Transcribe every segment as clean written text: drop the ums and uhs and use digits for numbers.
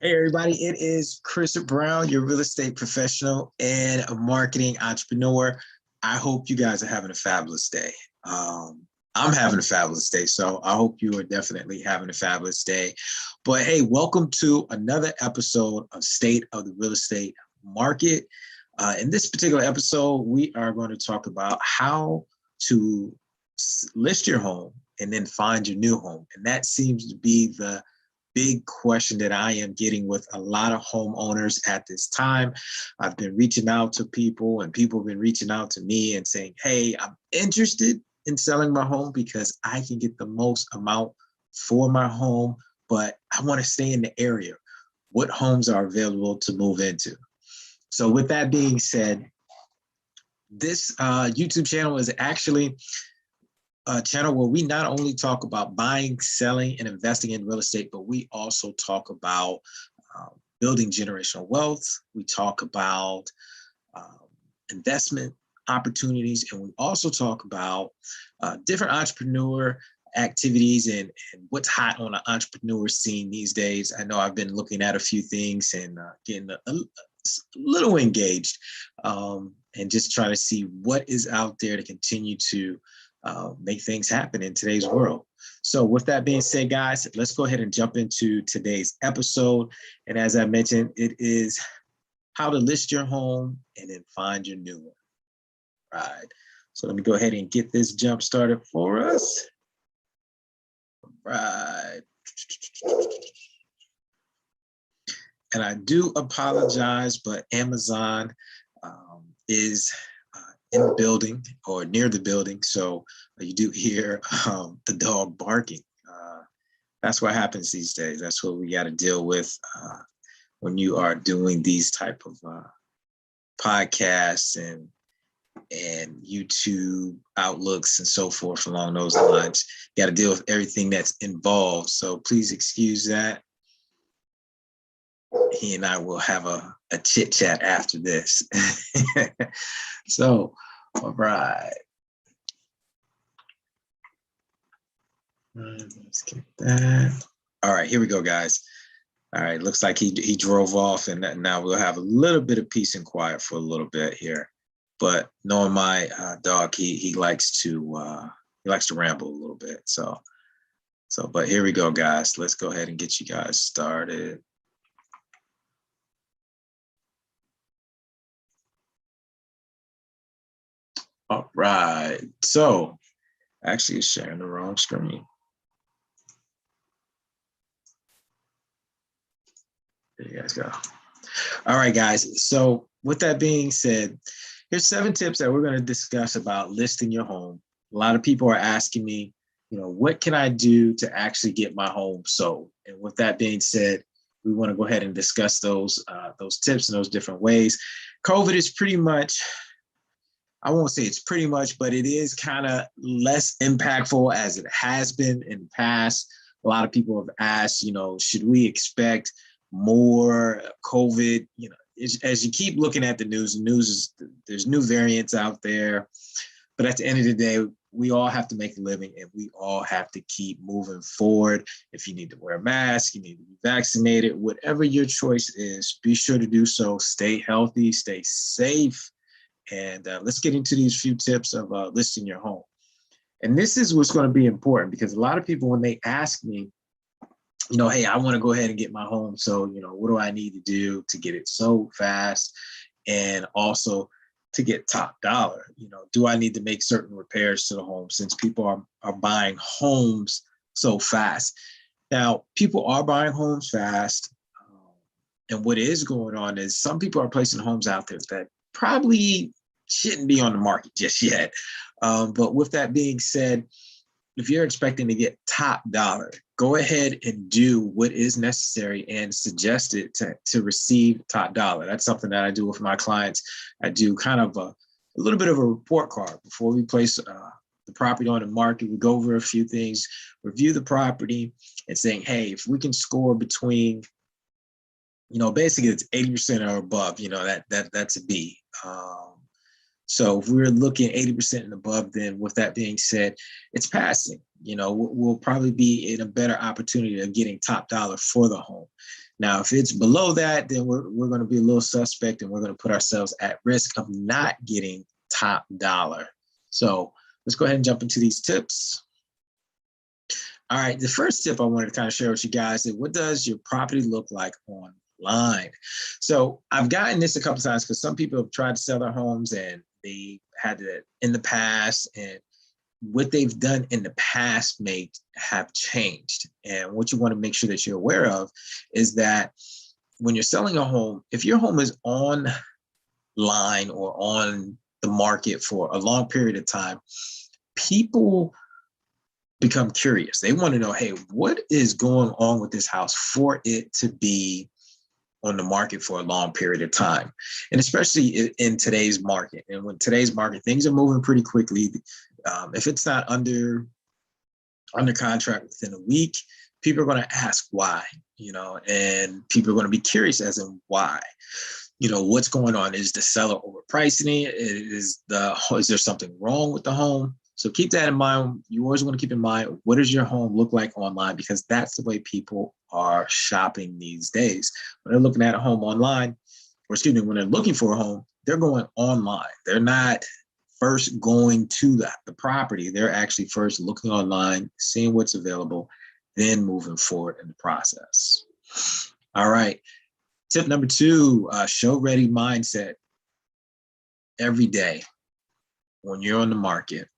Hey everybody, it is Chris Brown, your real estate professional and a marketing entrepreneur. I hope you guys are having a fabulous day. I'm having a fabulous day, so I hope you are definitely having a fabulous day. But hey, welcome to another episode of State of the Real Estate Market. In this particular episode, we are going to talk about how to list your home and then find your new home. And that seems to be the big question that I am getting with a lot of homeowners at this time. I've been reaching out to people and people have been reaching out to me and saying, hey, I'm interested in selling my home because I can get the most amount for my home, but I want to stay in the area. What homes are available to move into? So with that being said, this YouTube channel is actually a channel where we not only talk about buying, selling, and investing in real estate, but we also talk about building generational wealth. We talk about investment opportunities, and we also talk about different entrepreneur activities and what's hot on the entrepreneur scene these days. I know I've been looking at a few things and getting a little engaged and just trying to see what is out there to continue to make things happen in today's world. So with that being said, guys, let's go ahead and jump into today's episode. And as I mentioned, it is how to list your home and then find your new one. Right. So let me go ahead and get this jump started for us. Right. And I do apologize, but Amazon is in the building or near the building. So you do hear the dog barking. That's what happens these days. That's what we got to deal with when you are doing these type of podcasts and YouTube outlooks and so forth along those lines. You got to deal with everything that's involved. So please excuse that. He and I will have a chit chat after this. So, all right. Let's get that. All right, here we go, guys. All right, looks like he drove off, and now we'll have a little bit of peace and quiet for a little bit here. But knowing my dog, he likes to ramble a little bit. So, but here we go, guys. Let's go ahead and get you guys started. All right, so actually it's sharing the wrong screen. There you guys go. All right, guys. So with that being said, here's 7 tips that we're going to discuss about listing your home. A lot of people are asking me, what can I do to actually get my home sold? And with that being said, we want to go ahead and discuss those tips and those different ways. COVID is pretty much, I won't say it's pretty much, but it is kind of less impactful as it has been in the past. A lot of people have asked, should we expect more COVID? As you keep looking at the news is there's new variants out there. But at the end of the day, we all have to make a living and we all have to keep moving forward. If you need to wear a mask, you need to be vaccinated, whatever your choice is, be sure to do so. Stay healthy, stay safe. And let's get into these few tips of listing your home. And this is what's going to be important because a lot of people, when they ask me, hey, I want to go ahead and get my home. So, what do I need to do to get it sold fast? And also to get top dollar, do I need to make certain repairs to the home since people are buying homes so fast? Now, people are buying homes fast. And what is going on is some people are placing homes out there that probably shouldn't be on the market just yet. But with that being said, if you're expecting to get top dollar, go ahead and do what is necessary and suggest it to receive top dollar. That's something that I do with my clients. I do kind of a little bit of a report card before we place the property on the market. We go over a few things, review the property and saying, hey, if we can score between, basically it's 80% or above, that's a B. So if we're looking 80% and above, then with that being said, it's passing. We'll probably be in a better opportunity of getting top dollar for the home. Now, if it's below that, then we're going to be a little suspect, and we're going to put ourselves at risk of not getting top dollar. So let's go ahead and jump into these tips. All right, the first tip I wanted to kind of share with you guys is, what does your property look like online? So I've gotten this a couple of times because some people have tried to sell their homes and they had it in the past, and what they've done in the past may have changed. And what you want to make sure that you're aware of is that when you're selling a home, if your home is online or on the market for a long period of time, people become curious. They want to know, hey, what is going on with this house for it to be on the market for a long period of time? And especially in today's market. And when today's market, things are moving pretty quickly. If it's not under contract within a week, people are going to ask why, and people are going to be curious as in why. What's going on? Is the seller overpricing it? Is there something wrong with the home? So keep that in mind. You always want to keep in mind, what does your home look like online? Because that's the way people are shopping these days. When they're looking at a home online, when they're looking for a home, they're going online. They're not first going to the property. They're actually first looking online, seeing what's available, then moving forward in the process. All right. Tip number 2, show ready mindset. Every day when you're on the market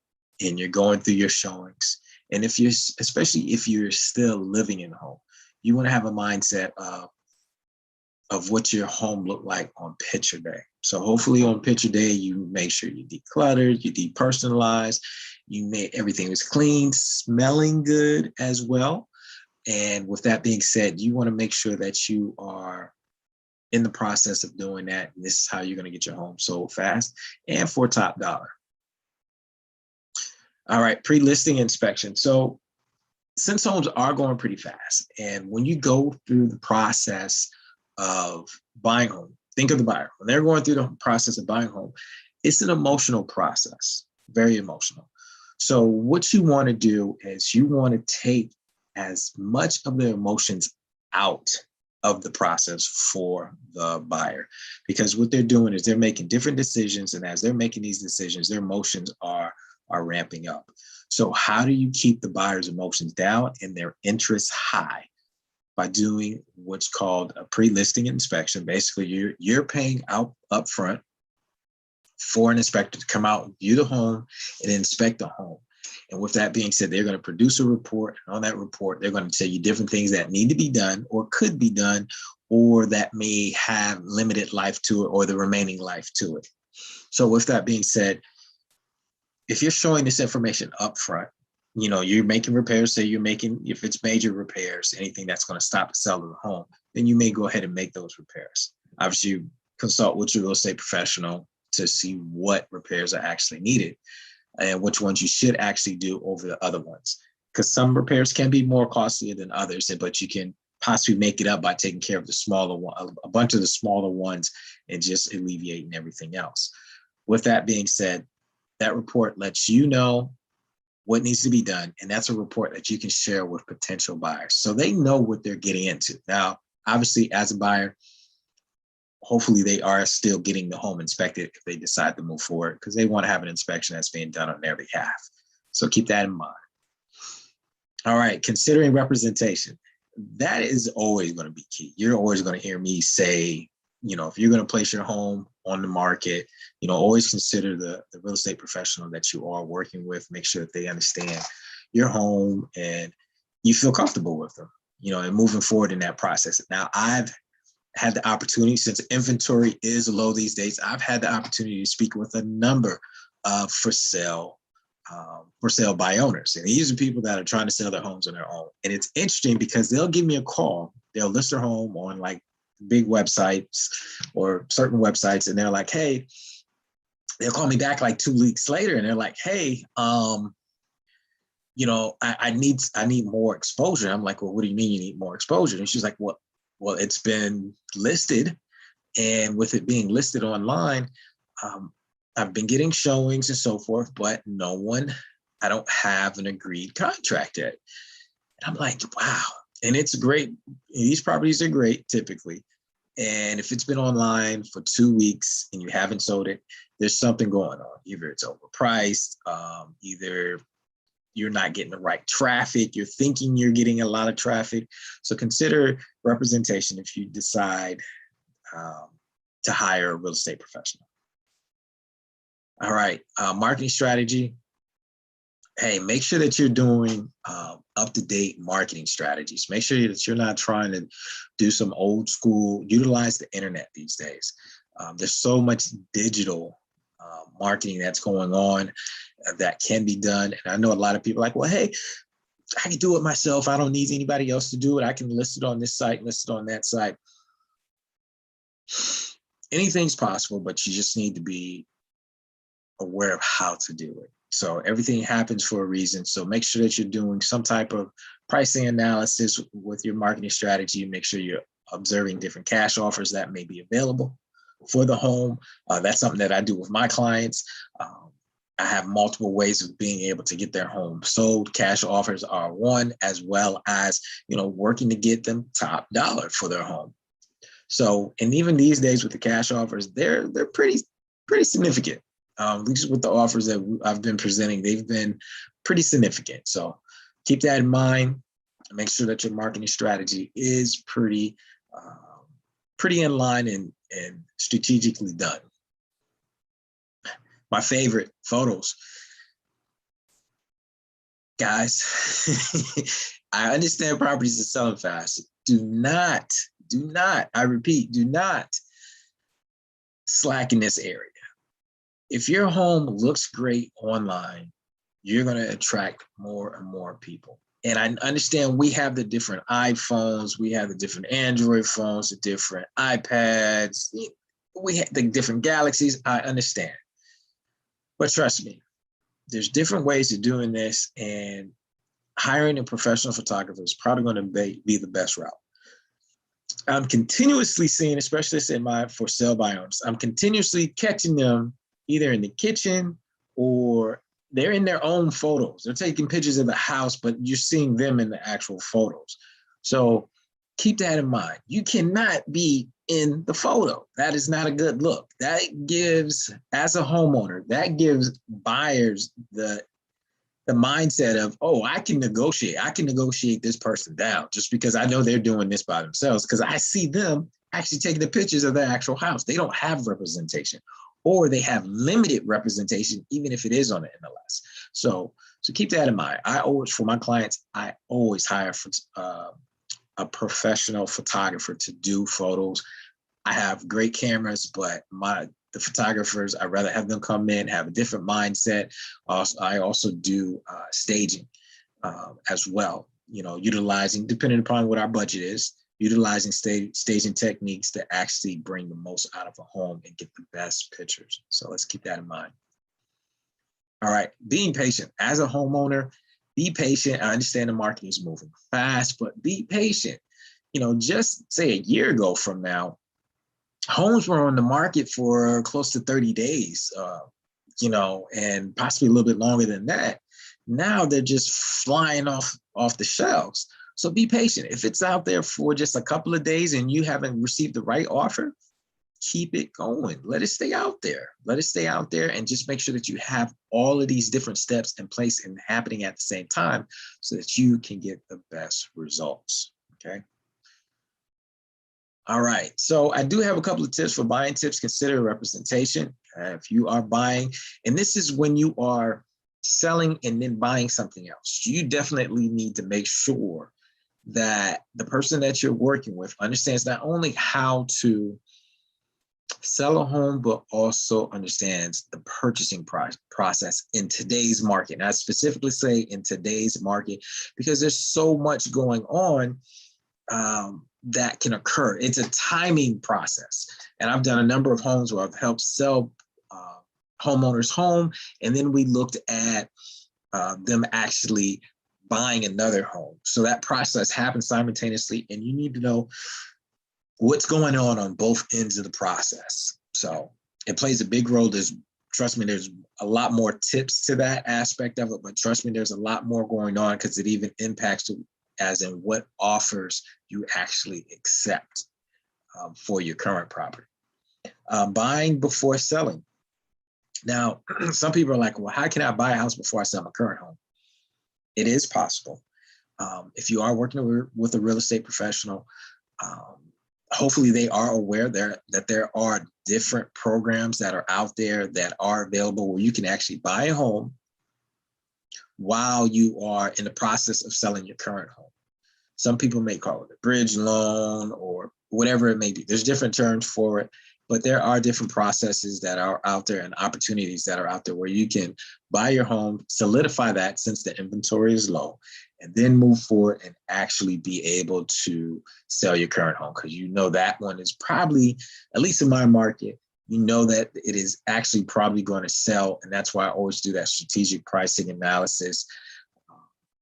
and you're going through your showings, and especially if you're still living in a home, you want to have a mindset of what your home looked like on picture day. So hopefully on picture day, you make sure you decluttered, you depersonalized, you made everything was clean, smelling good as well. And with that being said, you want to make sure that you are in the process of doing that. And this is how you're going to get your home sold fast and for top dollar. All right, pre-listing inspection. So since homes are going pretty fast, and when you go through the process of buying home, think of the buyer. When they're going through the process of buying home, it's an emotional process, very emotional. So what you want to do is you want to take as much of the emotions out of the process for the buyer, because what they're doing is they're making different decisions, and as they're making these decisions, their emotions are ramping up. So how do you keep the buyer's emotions down and their interests high? By doing what's called a pre-listing inspection. Basically, you're paying out up front for an inspector to come out, view the home, and inspect the home. And with that being said, they're going to produce a report. And on that report, they're going to tell you different things that need to be done or could be done, or that may have limited life to it or the remaining life to it. So with that being said, if you're showing this information up front, you're making repairs, say if it's major repairs, anything that's going to stop the sale of the home, then you may go ahead and make those repairs. Obviously, you consult with your real estate professional to see what repairs are actually needed and which ones you should actually do over the other ones. Because some repairs can be more costly than others, but you can possibly make it up by taking care of the smaller one, a bunch of the smaller ones, and just alleviating everything else. With that being said, that report lets you know what needs to be done. And that's a report that you can share with potential buyers, so they know what they're getting into. Now, obviously, as a buyer, hopefully they are still getting the home inspected if they decide to move forward, because they want to have an inspection that's being done on their behalf. So keep that in mind. All right, considering representation. That is always going to be key. You're always going to hear me say, if you're going to place your home on the market, always consider the real estate professional that you are working with. Make sure that they understand your home and you feel comfortable with them, and moving forward in that process. Now, I've had the opportunity, since inventory is low these days, I've had the opportunity to speak with a number of for sale by owners. And these are people that are trying to sell their homes on their own. And it's interesting because they'll give me a call. They'll list their home on like big websites or certain websites. And they're like, hey, they'll call me back like 2 weeks later. And they're like, hey, I need more exposure. I'm like, well, what do you mean you need more exposure? And she's like, well, it's been listed. And with it being listed online, I've been getting showings and so forth, but I don't have an agreed contract yet. And I'm like, wow. And it's great. These properties are great typically. And if it's been online for 2 weeks and you haven't sold it, there's something going on. Either it's overpriced, either you're not getting the right traffic, you're thinking you're getting a lot of traffic. So consider representation if you decide to hire a real estate professional. All right, marketing strategy. Hey, make sure that you're doing up-to-date marketing strategies. Make sure that you're not trying to do some old school, utilize the internet these days. There's so much digital marketing that's going on that can be done. And I know a lot of people are like, well, hey, I can do it myself. I don't need anybody else to do it. I can list it on this site, list it on that site. Anything's possible, but you just need to be aware of how to do it. So everything happens for a reason. So make sure that you're doing some type of pricing analysis with your marketing strategy. Make sure you're observing different cash offers that may be available for the home. That's something that I do with my clients. I have multiple ways of being able to get their home sold. Cash offers are one, as well as, working to get them top dollar for their home. So, and even these days with the cash offers, they're pretty significant. At least with the offers that I've been presenting, they've been pretty significant. So keep that in mind. Make sure that your marketing strategy is pretty in line and strategically done. My favorite, photos. Guys, I understand properties are selling fast. Do not, I repeat, do not slack in this area. If your home looks great online, you're going to attract more and more people. And I understand we have the different iPhones, we have the different Android phones, the different iPads, we have the different Galaxies. I understand. But trust me, there's different ways of doing this, and hiring a professional photographer is probably going to be the best route. I'm continuously seeing, especially in my for sale by owners, I'm continuously catching them either in the kitchen or they're in their own photos. They're taking pictures of the house, but you're seeing them in the actual photos. So keep that in mind. You cannot be in the photo. That is not a good look. That gives, as a homeowner, that gives buyers the mindset of, oh, I can negotiate this person down just because I know they're doing this by themselves, because I see them actually taking the pictures of their actual house. They don't have representation, or they have limited representation, even if it is on the MLS. So keep that in mind. For my clients, I always hire a professional photographer to do photos. I have great cameras, but the photographers, I'd rather have them come in, have a different mindset. I also do staging as well, utilizing, depending upon what our budget is, utilizing staging techniques to actually bring the most out of a home and get the best pictures. So let's keep that in mind. All right, being patient. As a homeowner, be patient. I understand the market is moving fast, but be patient. Just say a year ago from now, homes were on the market for close to 30 days, and possibly a little bit longer than that. Now they're just flying off the shelves. So be patient. If it's out there for just a couple of days and you haven't received the right offer, keep it going. Let it stay out there. And just make sure that you have all of these different steps in place and happening at the same time so that you can get the best results. Okay. All right. So I do have a couple of tips for buying tips. Consider representation. If you are buying, and this is when you are selling and then buying something else, you definitely need to make sure that the person that you're working with understands not only how to sell a home, but also understands the purchasing process in today's market. And I specifically say in today's market, because there's so much going on that can occur. It's a timing process. And I've done a number of homes where I've helped sell homeowners home. And then we looked at them actually buying another home. So that process happens simultaneously, and you need to know what's going on both ends of the process. So it plays a big role. Trust me, there's a lot more tips to that aspect of it, but trust me, there's a lot more going on because it even impacts as in what offers you actually accept for your current property. Buying before selling. Now, some people are like, well, how can I buy a house before I sell my current home? It is possible. If you are working with a real estate professional, hopefully they are aware that there are different programs that are out there that are available where you can actually buy a home while you are in the process of selling your current home. Some people may call it a bridge loan or whatever it may be. There's different terms for it, but there are different processes that are out there and opportunities that are out there where you can buy your home, solidify that since the inventory is low, and then move forward and actually be able to sell your current home. Because you know that one is probably, at least in my market, you know that it is actually probably going to sell. And that's why I always do that strategic pricing analysis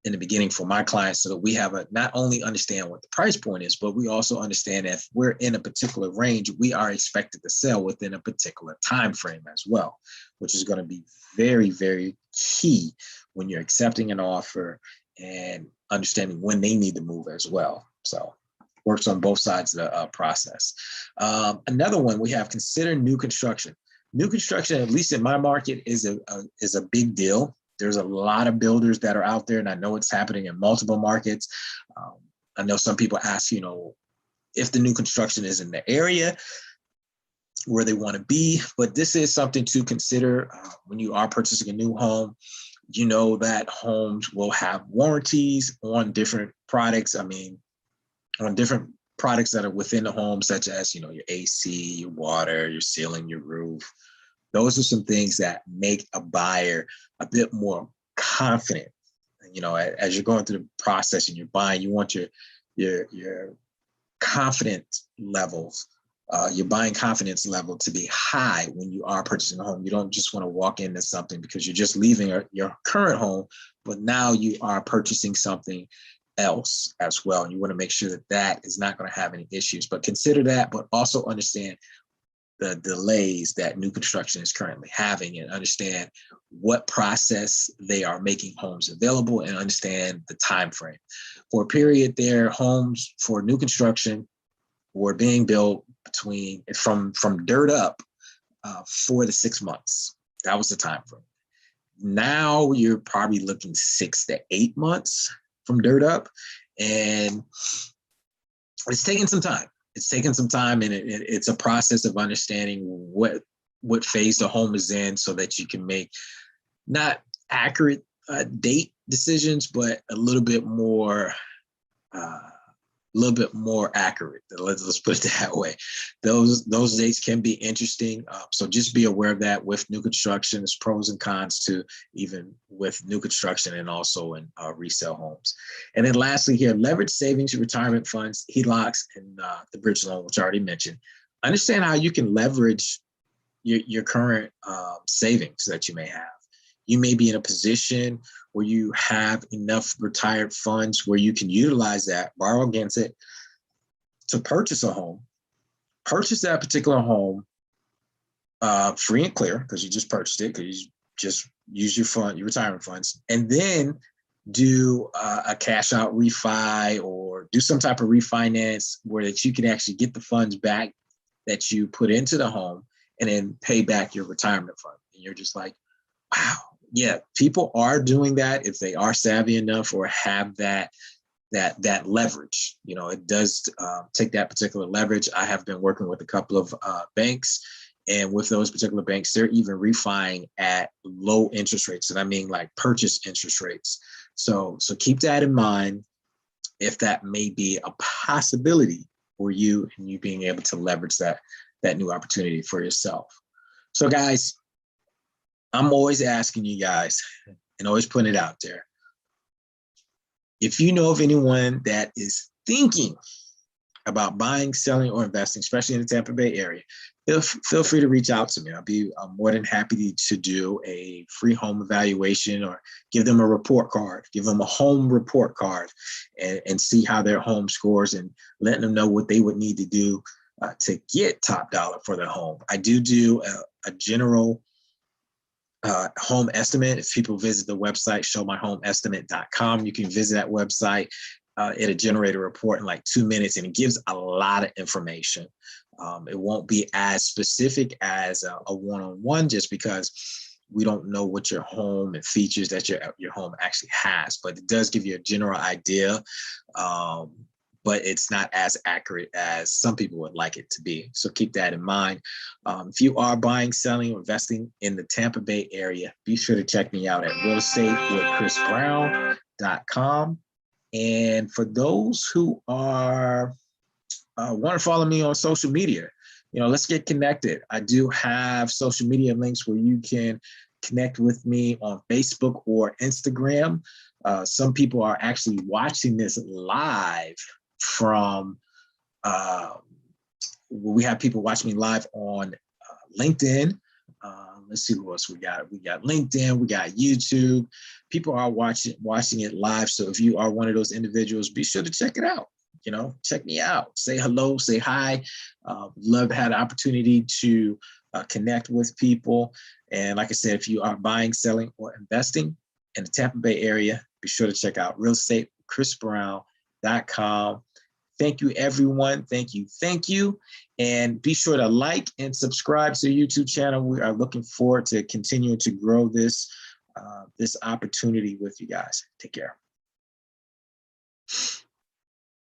in the beginning for my clients, so that we have not only understand what the price point is, but we also understand that if we're in a particular range, we are expected to sell within a particular time frame as well, which is going to be very, very key when you're accepting an offer and understanding when they need to move as well. So works on both sides of the process. Another one we have, consider new construction. New construction, at least in my market, is a big deal. There's a lot of builders that are out there, and I know it's happening in multiple markets. I know some people ask, if the new construction is in the area where they want to be, but this is something to consider when you are purchasing a new home. You know that homes will have warranties on different products. I mean, on different products that are within the home, such as, your AC, your water, your ceiling, your roof. Those are some things that make a buyer a bit more confident. As you're going through the process and you're buying, you want your confidence levels, your buying confidence level to be high when you are purchasing a home. You don't just want to walk into something because you're just leaving your current home, but now you are purchasing something else as well. And you want to make sure that is not going to have any issues. But consider that, but also understand the delays that new construction is currently having, and understand what process they are making homes available, and understand the time frame. For a period there, homes for new construction were being built from dirt up 4 to 6 months. That was the time frame. Now you're probably looking 6 to 8 months from dirt up, and it's taking some time. It's taken some time, and it's a process of understanding what phase the home is in, so that you can make not accurate date decisions, but a little bit more accurate. Let's put it that way. Those dates can be interesting. So just be aware of that with new construction. There's pros and cons to even with new construction and also in resale homes. And then lastly here, leverage savings, retirement funds, HELOCs, and the bridge loan, which I already mentioned. Understand how you can leverage your current savings that you may have. You may be in a position where you have enough retired funds where you can utilize that, borrow against it to purchase a home, purchase that particular home free and clear because you just purchased it, because you just use your retirement funds, and then do a cash out refi or do some type of refinance where that you can actually get the funds back that you put into the home and then pay back your retirement fund. And you're just like, wow. Yeah, people are doing that if they are savvy enough or have that leverage. It does take that particular leverage. I have been working with a couple of banks, and with those particular banks, they're even refining at low interest rates, and I mean like purchase interest rates. So keep that in mind if that may be a possibility for you and you being able to leverage that new opportunity for yourself. So guys, I'm always asking you guys and always putting it out there. If you know of anyone that is thinking about buying, selling, or investing, especially in the Tampa Bay area, feel free to reach out to me. I'm more than happy to do a free home evaluation or give them a report card, give them a home report card and see how their home scores and letting them know what they would need to do to get top dollar for their home. I do a general home estimate. If people visit the website, showmyhomeestimate.com, you can visit that website. It'll generate a report in like 2 minutes, and it gives a lot of information. It won't be as specific as a one-on-one, just because we don't know what your home and features that your home actually has, but it does give you a general idea. But it's not as accurate as some people would like it to be. So keep that in mind. If you are buying, selling, or investing in the Tampa Bay area, be sure to check me out at realistatewithchrisbrown.com. And for those who are want to follow me on social media, let's get connected. I do have social media links where you can connect with me on Facebook or Instagram. Some people are actually watching this live from, we have people watching me live on LinkedIn. Let's see what else we got. We got LinkedIn, we got YouTube. People are watching it live. So if you are one of those individuals, be sure to check it out. Check me out. Say hello, say hi. Love to have the opportunity to connect with people. And like I said, if you are buying, selling, or investing in the Tampa Bay area, be sure to check out realistatewithchrisbrown.com. Thank you, everyone. Thank you. And be sure to like and subscribe to the YouTube channel. We are looking forward to continuing to grow this opportunity with you guys. Take care.